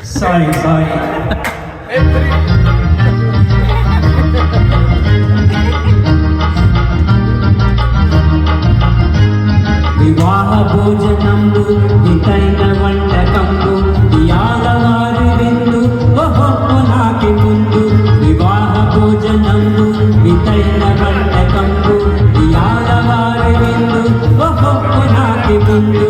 Sorry. వివాహ భోజనంబు వితైన వంటకంబు ఇయాలవారి విందు ఓహో నాకి ముందు. వివాహ భోజనంబు వితైన వంటకంబు ఇయాలవారి విందు ఓహో నాకి ముందు.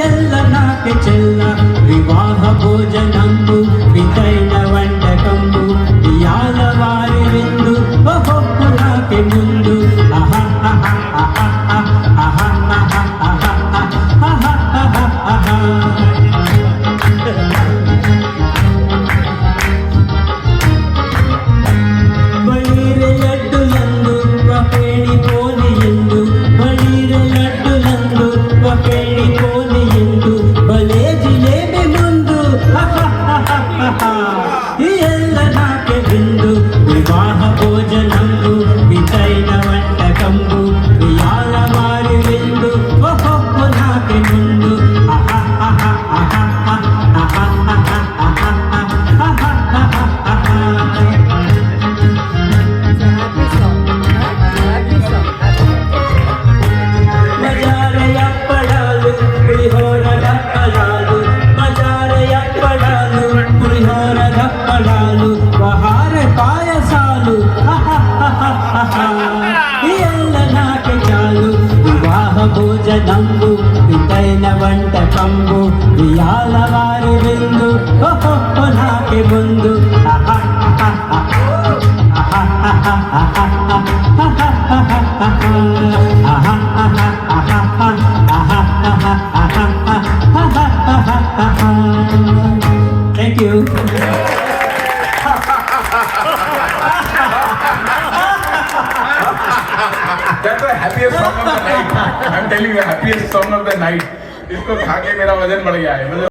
ಎಲ್ಲ ನಾಕೆ ಚೆಲ್ಲ ವಿವಾಹ ಭೋಜನಂಬು ವಿತೈನ వంటకంబు ఇయాలవారి విందు ఓహో నాకే ముందు. బళీరె లడ్డులందు పేణి పోలియందు బళీరె లడ్డులందు పేణి పోలియందు భలే జిలేబి ముందు ಎಲ್ಲ ನಾಕೆ ಬಿಂದು. ವಿವಾಹ ಭೋಜನಂಬು ವಿತೈನ వంటకంబు ఇయాలవారి విందు ఓహో నాకే ముందు. బజారయ పడాలు పులిహోర దప్పడాలు బజారయ పడాలు పులిహోర దప్పడాలు వహార పాయసాలు ಎಲ್ಲ నాకే చాలు. వివాహ భోజనంబు వితైన వంటకంబు ఇయాలవారి విందు ఓహో నాకే ముందు. Thank you. That's the happiest song of the night. I'm telling you, happiest song of the night. इसको खा के मेरा वजन बढ़ गया है.